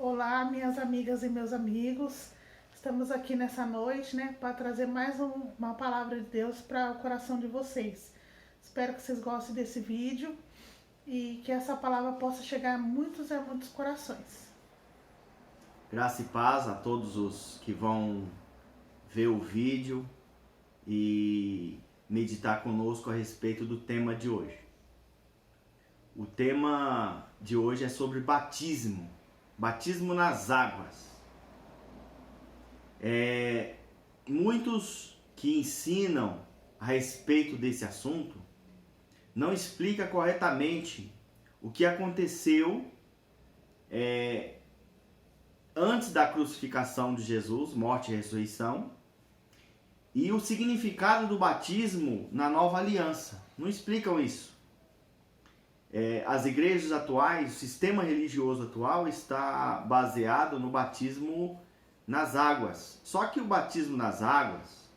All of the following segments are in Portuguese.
Olá, minhas amigas e meus amigos. Estamos aqui nessa noite, para trazer mais uma palavra de Deus para o coração de vocês. Espero que vocês gostem desse vídeo e que essa palavra possa chegar a muitos e muitos corações. Graça e paz a todos os que vão ver o vídeo e meditar conosco a respeito do tema de hoje. O tema de hoje é sobre batismo, batismo nas águas. Muitos que ensinam a respeito desse assunto não explicam corretamente o que aconteceu antes da crucificação de Jesus, morte e ressurreição, e o significado do batismo na nova aliança. Não explicam isso. As igrejas atuais, o sistema religioso atual está baseado no batismo nas águas. Só que o batismo nas águas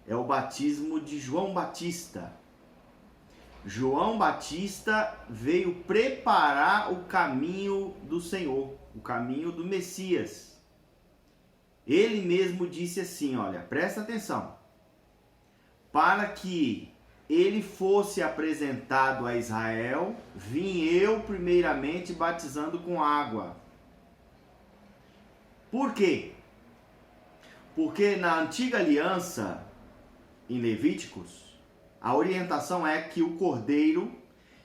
é o batismo de João Batista. João Batista veio preparar o caminho do Senhor, o caminho do Messias. Ele mesmo disse assim, olha, presta atenção, para que ele fosse apresentado a Israel, vim eu primeiramente batizando com água. Por quê? Porque na antiga aliança, em Levíticos, a orientação é que o cordeiro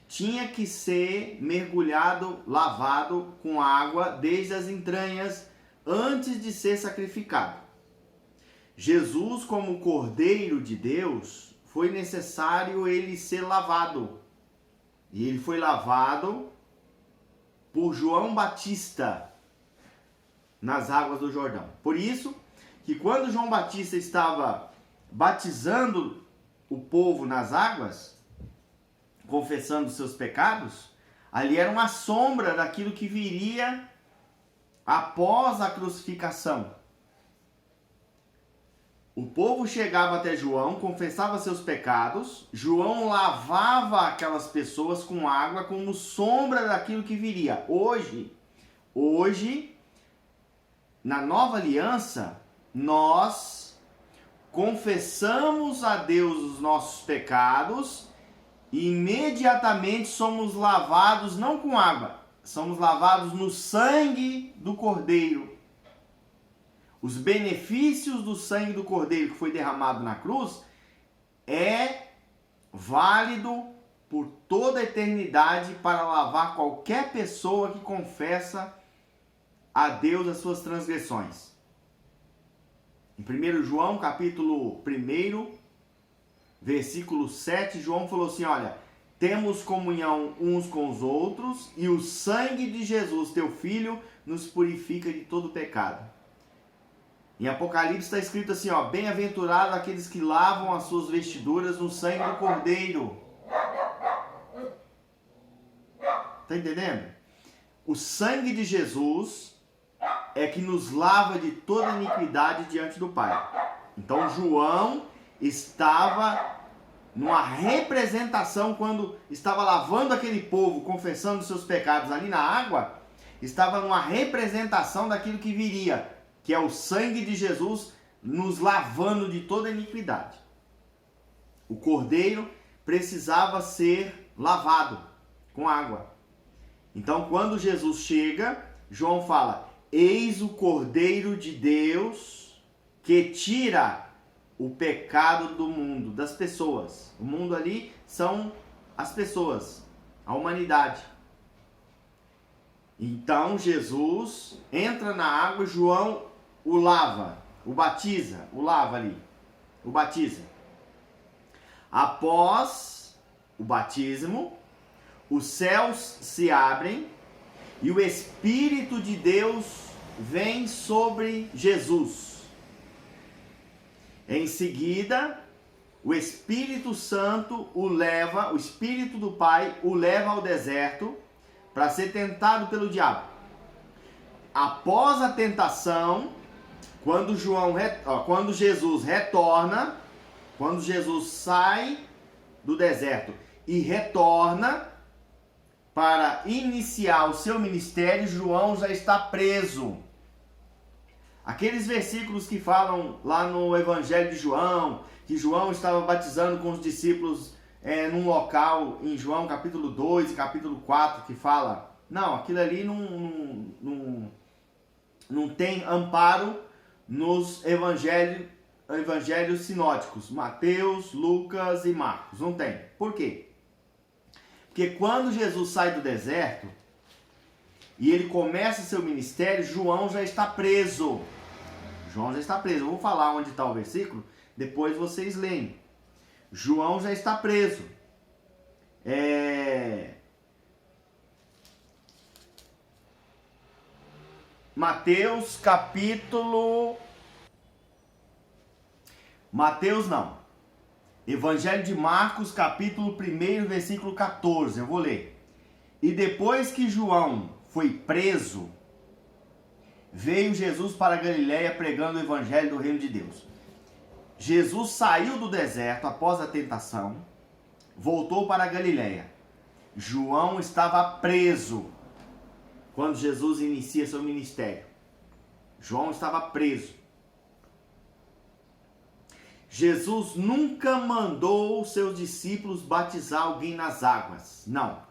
tinha que ser mergulhado, lavado com água desde as entranhas antes de ser sacrificado. Jesus, como cordeiro de Deus, foi necessário ele ser lavado. E ele foi lavado por João Batista nas águas do Jordão. Por isso que quando João Batista estava batizando o povo nas águas, confessando seus pecados, ali era uma sombra daquilo que viria após a crucificação. O povo chegava até João, confessava seus pecados, João lavava aquelas pessoas com água como sombra daquilo que viria. Hoje, na nova aliança, nós confessamos a Deus os nossos pecados e imediatamente somos lavados, não com água, somos lavados no sangue do Cordeiro. Os benefícios do sangue do Cordeiro que foi derramado na cruz é válido por toda a eternidade para lavar qualquer pessoa que confessa a Deus as suas transgressões. Em 1 João, capítulo 1, versículo 7, João falou assim, olha, temos comunhão uns com os outros e o sangue de Jesus, teu Filho, nos purifica de todo pecado. Em Apocalipse está escrito assim, ó, bem-aventurados aqueles que lavam as suas vestiduras no sangue do Cordeiro. Está entendendo? O sangue de Jesus é que nos lava de toda iniquidade diante do Pai. Então João estava numa representação, quando estava lavando aquele povo, confessando seus pecados ali na água, estava numa representação daquilo que viria, que é o sangue de Jesus nos lavando de toda iniquidade. O cordeiro precisava ser lavado com água. Então, quando Jesus chega, João fala, eis o Cordeiro de Deus que tira o pecado do mundo, das pessoas. O mundo ali são as pessoas, a humanidade. Então, Jesus entra na água, João o lava, o batiza, o lava ali, o batiza. Após o batismo, os céus se abrem e o Espírito de Deus vem sobre Jesus. Em seguida, o Espírito Santo o leva, o Espírito do Pai o leva ao deserto para ser tentado pelo diabo. Após a tentação, quando Jesus retorna, quando Jesus sai do deserto e retorna, para iniciar o seu ministério, João já está preso. Aqueles versículos que falam lá no Evangelho de João, que João estava batizando com os discípulos num local, em João capítulo 2 e capítulo 4, que fala, não, aquilo ali não tem amparo nos evangelhos sinóticos, Mateus, Lucas e Marcos, não tem. Por quê? Porque quando Jesus sai do deserto e ele começa seu ministério, João já está preso. João já está preso. Eu vou falar onde está o versículo, depois vocês leem. João já está preso. Mateus capítulo... Mateus não. Evangelho de Marcos, capítulo 1, versículo 14. Eu vou ler. E depois que João foi preso, veio Jesus para Galiléia pregando o evangelho do reino de Deus. Jesus saiu do deserto após a tentação, voltou para Galiléia. João estava preso quando Jesus inicia seu ministério. João estava preso. Jesus nunca mandou seus discípulos batizar alguém nas águas. Não.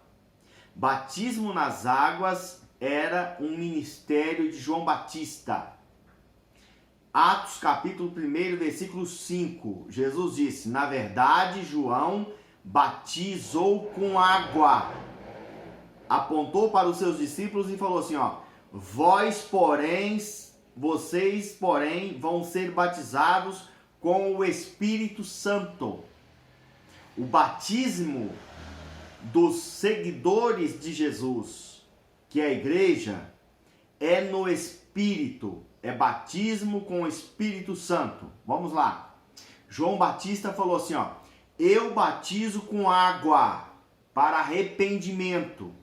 Batismo nas águas era um ministério de João Batista. Atos capítulo 1, versículo 5. Jesus disse, na verdade, João batizou com água. Apontou para os seus discípulos e falou assim, vocês, porém, vão ser batizados com o Espírito Santo. O batismo dos seguidores de Jesus, que é a igreja, é no Espírito. É batismo com o Espírito Santo. Vamos lá. João Batista falou assim, eu batizo com água para arrependimento.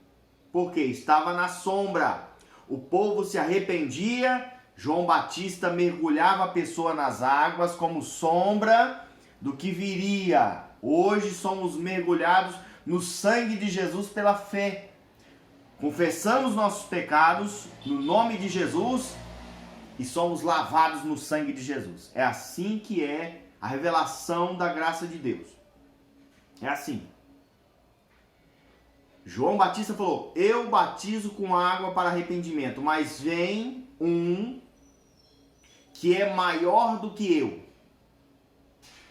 Porque estava na sombra. O povo se arrependia. João Batista mergulhava a pessoa nas águas como sombra do que viria. Hoje somos mergulhados no sangue de Jesus pela fé. Confessamos nossos pecados no nome de Jesus e somos lavados no sangue de Jesus. É assim que é a revelação da graça de Deus. É assim. João Batista falou, eu batizo com água para arrependimento, mas vem um que é maior do que eu.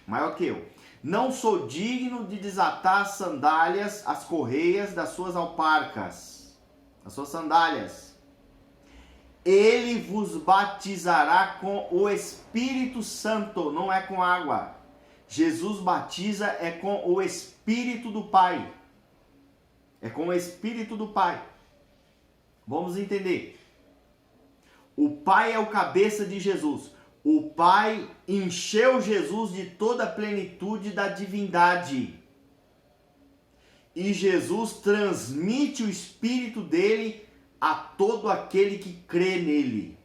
Maior que eu. Não sou digno de desatar as sandálias, as correias das suas alparcas, as suas sandálias. Ele vos batizará com o Espírito Santo, não é com água. Jesus batiza é com o Espírito do Pai. É com o Espírito do Pai. Vamos entender. O Pai é o cabeça de Jesus. O Pai encheu Jesus de toda a plenitude da divindade. E Jesus transmite o Espírito dele a todo aquele que crê nele.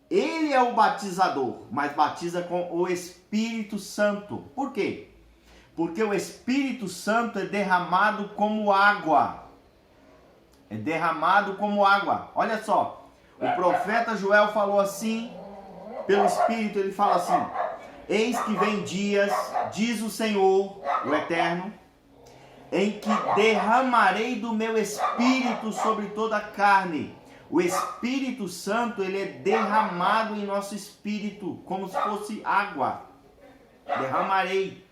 Ele é o batizador, mas batiza com o Espírito Santo. Por quê? Porque o Espírito Santo é derramado como água. É derramado como água. Olha só. O profeta Joel falou assim, pelo Espírito ele fala assim, eis que vem dias, diz o Senhor, o Eterno, em que derramarei do meu Espírito sobre toda a carne. O Espírito Santo, ele é derramado em nosso espírito, como se fosse água. Derramarei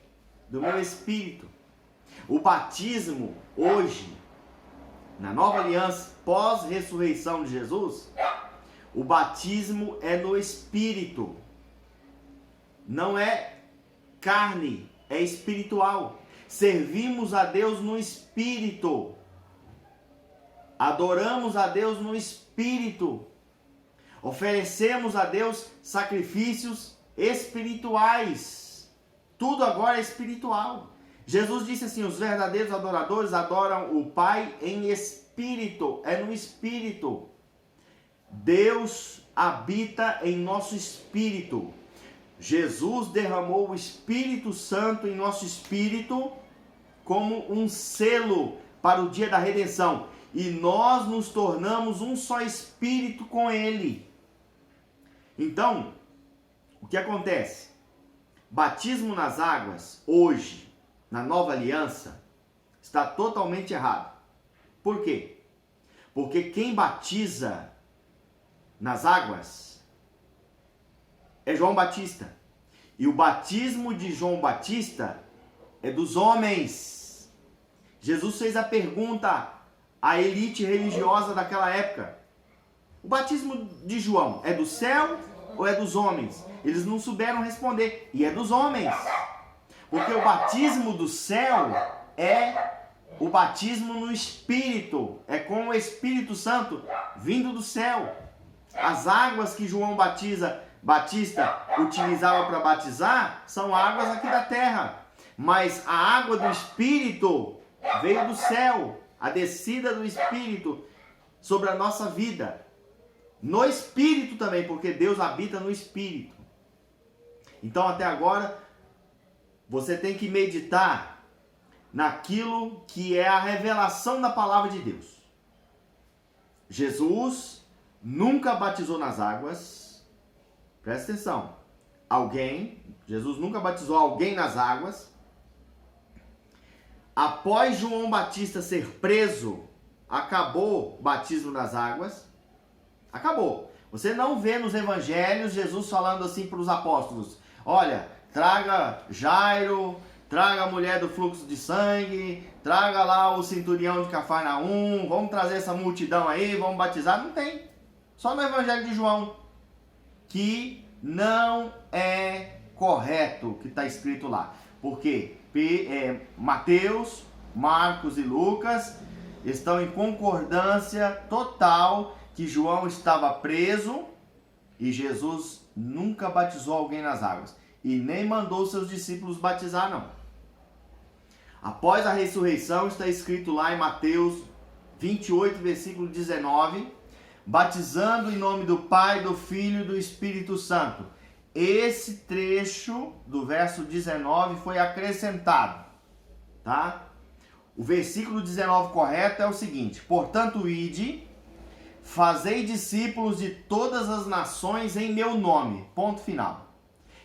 do meu Espírito. O batismo, hoje, na nova aliança, pós-ressurreição de Jesus, o batismo é no Espírito. Não é carne, é espiritual. Servimos a Deus no Espírito. Adoramos a Deus no Espírito. Oferecemos a Deus sacrifícios espirituais. Tudo agora é espiritual. Jesus disse assim, os verdadeiros adoradores adoram o Pai em espírito. É no Espírito. Deus habita em nosso espírito. Jesus derramou o Espírito Santo em nosso espírito como um selo para o dia da redenção. E nós nos tornamos um só espírito com ele. Então, o que acontece? Batismo nas águas, hoje, na nova aliança, está totalmente errado. Por quê? Porque quem batiza nas águas é João Batista. E o batismo de João Batista é dos homens. Jesus fez a pergunta à elite religiosa daquela época: o batismo de João é do céu ou é dos homens? Eles não souberam responder. E é dos homens. Porque o batismo do céu é o batismo no Espírito. É com o Espírito Santo vindo do céu. As águas que João Batista utilizava para batizar são águas aqui da terra. Mas a água do Espírito veio do céu. A descida do Espírito sobre a nossa vida. No Espírito também, porque Deus habita no Espírito. Então até agora você tem que meditar naquilo que é a revelação da palavra de Deus. Jesus nunca batizou nas águas. Presta atenção. Jesus nunca batizou alguém nas águas. Após João Batista ser preso, acabou o batismo nas águas. Acabou. Você não vê nos evangelhos Jesus falando assim para os apóstolos: olha, traga Jairo, traga a mulher do fluxo de sangue, traga lá o centurião de Cafarnaum, vamos trazer essa multidão aí, vamos batizar. Não tem. Só no evangelho de João, que não é correto o que está escrito lá. Porque Mateus, Marcos e Lucas estão em concordância total que João estava preso e Jesus nunca batizou alguém nas águas. E nem mandou seus discípulos batizar, não. Após a ressurreição, está escrito lá em Mateus 28, versículo 19, batizando em nome do Pai, do Filho e do Espírito Santo. Esse trecho do verso 19 foi acrescentado, tá? O versículo 19 correto é o seguinte: portanto, ide, fazei discípulos de todas as nações em meu nome, ponto final,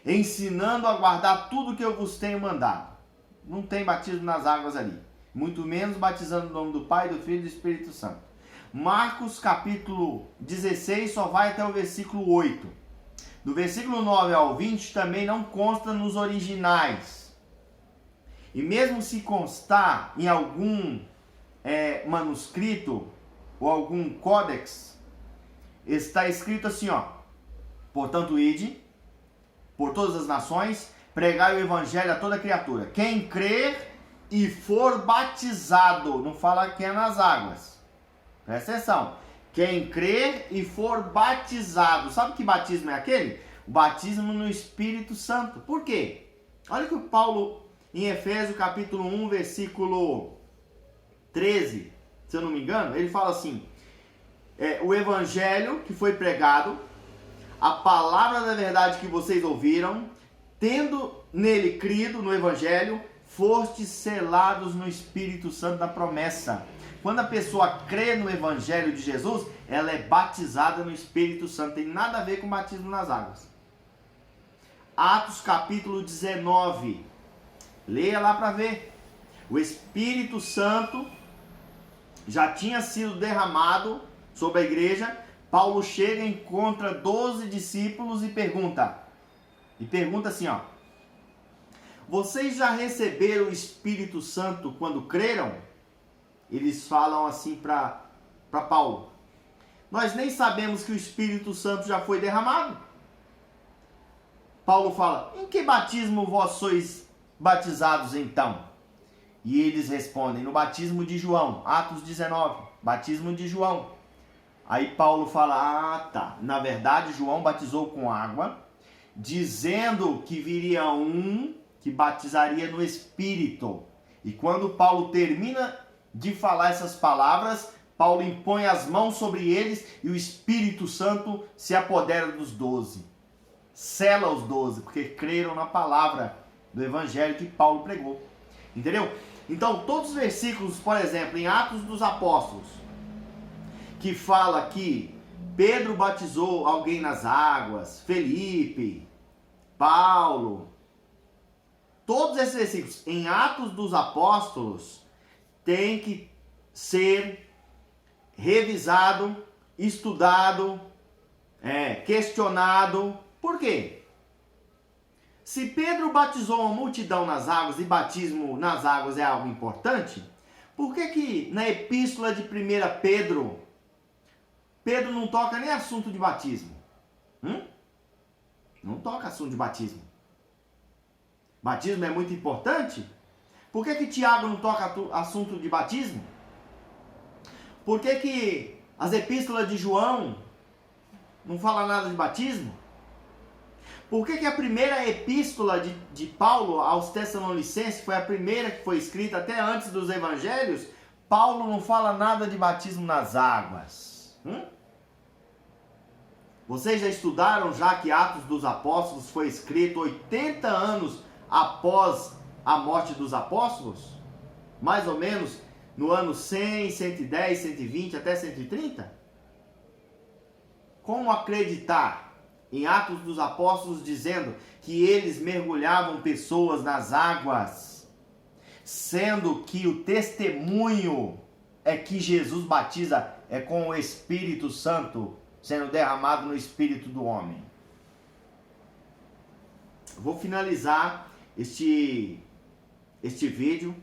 ensinando a guardar tudo que eu vos tenho mandado. Não tem batismo nas águas ali, muito menos batizando no nome do Pai, do Filho e do Espírito Santo. Marcos capítulo 16 só vai até o versículo 8. Do versículo 9 ao 20 também não consta nos originais. E mesmo se constar em algum manuscrito ou algum códex, está escrito assim, ó: portanto, ide por todas as nações, pregai o evangelho a toda criatura. Quem crer e for batizado, não fala que é nas águas. Presta atenção. Quem crer e for batizado. Sabe que batismo é aquele? O batismo no Espírito Santo. Por quê? Olha que o Paulo, em Efésios capítulo 1, versículo 13, se eu não me engano, ele fala assim: o evangelho que foi pregado, a palavra da verdade que vocês ouviram, tendo nele crido, no evangelho, fostes selados no Espírito Santo da promessa. Quando a pessoa crê no evangelho de Jesus, ela é batizada no Espírito Santo. Tem nada a ver com batismo nas águas. Atos capítulo 19. Leia lá para ver. O Espírito Santo já tinha sido derramado sobre a igreja. Paulo chega, encontra 12 discípulos e pergunta assim, ó: vocês já receberam o Espírito Santo quando creram? Eles falam assim para Paulo: nós nem sabemos que o Espírito Santo já foi derramado. Paulo fala: em que batismo vós sois batizados então? E eles respondem: no batismo de João. Atos 19, batismo de João. Aí Paulo fala: tá, na verdade João batizou com água, dizendo que viria um que batizaria no Espírito. E quando Paulo termina de falar essas palavras, Paulo impõe as mãos sobre eles e o Espírito Santo se apodera dos 12. Sela os 12, porque creram na palavra do evangelho que Paulo pregou. Entendeu? Então, todos os versículos, por exemplo, em Atos dos Apóstolos, que fala que Pedro batizou alguém nas águas, Felipe, Paulo, todos esses versículos em Atos dos Apóstolos tem que ser revisado, estudado, questionado. Por quê? Se Pedro batizou uma multidão nas águas e batismo nas águas é algo importante, por que na epístola de 1 Pedro, Pedro não toca nem assunto de batismo? Não toca assunto de batismo. Batismo é muito importante? Por que Tiago não toca assunto de batismo? Por que as epístolas de João não falam nada de batismo? Por que a primeira epístola de Paulo aos Tessalonicenses, foi a primeira que foi escrita até antes dos evangelhos, Paulo não fala nada de batismo nas águas? Vocês já estudaram já que Atos dos Apóstolos foi escrito 80 anos após a morte dos apóstolos? Mais ou menos no ano 100, 110, 120 até 130? Como acreditar em Atos dos Apóstolos dizendo que eles mergulhavam pessoas nas águas, sendo que o testemunho é que Jesus batiza com o Espírito Santo sendo derramado no espírito do homem? Vou finalizar este vídeo,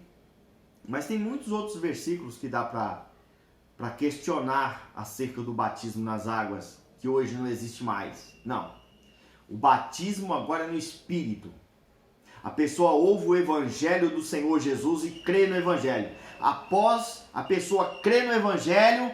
mas tem muitos outros versículos que dá para questionar acerca do batismo nas águas, que hoje não existe mais. Não. O batismo agora é no Espírito. A pessoa ouve o Evangelho do Senhor Jesus e crê no Evangelho. Após a pessoa crer no Evangelho,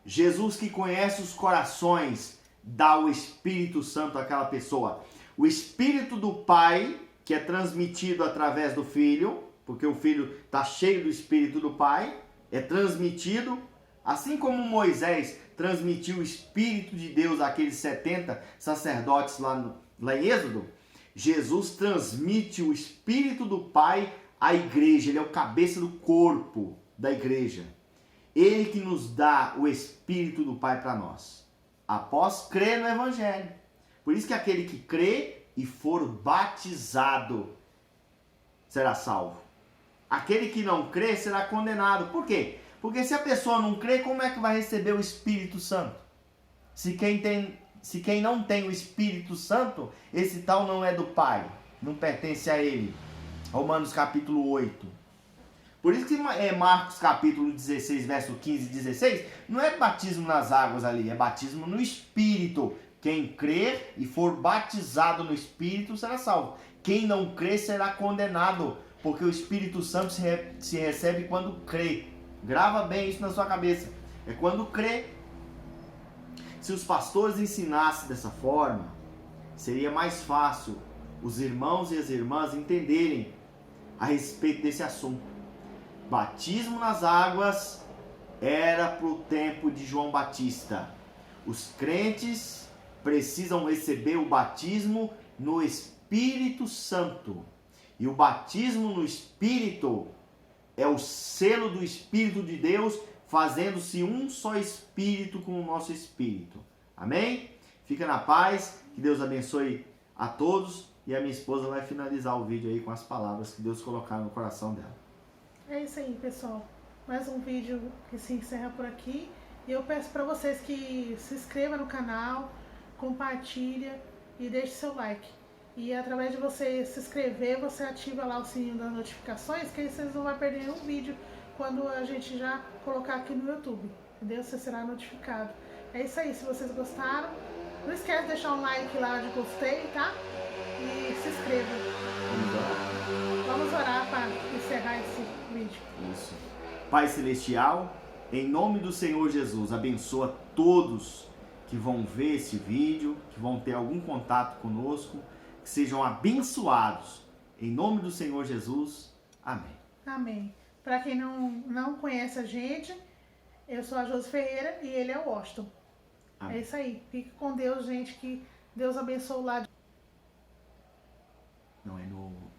Jesus, que conhece os corações, dá o Espírito Santo àquela pessoa. O Espírito do Pai, que é transmitido através do Filho, porque o Filho está cheio do Espírito do Pai, é transmitido, assim como Moisés transmitiu o Espírito de Deus àqueles 70 sacerdotes lá em Êxodo, Jesus transmite o Espírito do Pai à igreja. Ele é o cabeça do corpo da igreja. Ele que nos dá o Espírito do Pai para nós, após crer no Evangelho. Por isso que aquele que crê e for batizado será salvo. Aquele que não crê será condenado. Por quê? Porque se a pessoa não crê, como é que vai receber o Espírito Santo? Se quem não tem o Espírito Santo, esse tal não é do Pai, não pertence a ele. Romanos capítulo 8. Por isso que Marcos capítulo 16, verso 15 e 16, não é batismo nas águas ali, é batismo no Espírito. Quem crer e for batizado no Espírito será salvo. Quem não crer será condenado, porque o Espírito Santo se recebe quando crê. Grava bem isso na sua cabeça. É quando crê. Se os pastores ensinassem dessa forma, seria mais fácil os irmãos e as irmãs entenderem a respeito desse assunto. Batismo nas águas era para o tempo de João Batista. Os crentes precisam receber o batismo no Espírito Santo. E o batismo no Espírito é o selo do Espírito de Deus, fazendo-se um só Espírito com o nosso Espírito. Amém? Fica na paz, que Deus abençoe a todos. E a minha esposa vai finalizar o vídeo aí com as palavras que Deus colocar no coração dela. É isso aí, pessoal. Mais um vídeo que se encerra por aqui. E eu peço para vocês que se inscrevam no canal, compartilha e deixe seu like. E através de você se inscrever, você ativa lá o sininho das notificações, que aí vocês não vão perder nenhum vídeo quando a gente já colocar aqui no YouTube. Entendeu? Você será notificado. É isso aí. Se vocês gostaram, não esquece de deixar um like lá de gostei, tá? E se inscreva. Vamos orar para encerrar esse vídeo. Isso. Pai Celestial, em nome do Senhor Jesus, abençoa todos que vão ver esse vídeo, que vão ter algum contato conosco, que sejam abençoados. Em nome do Senhor Jesus. Amém. Amém. Para quem não conhece a gente, eu sou a Josi Ferreira e ele é o Washington. Amém. É isso aí. Fique com Deus, gente, que Deus abençoe lá. Não é no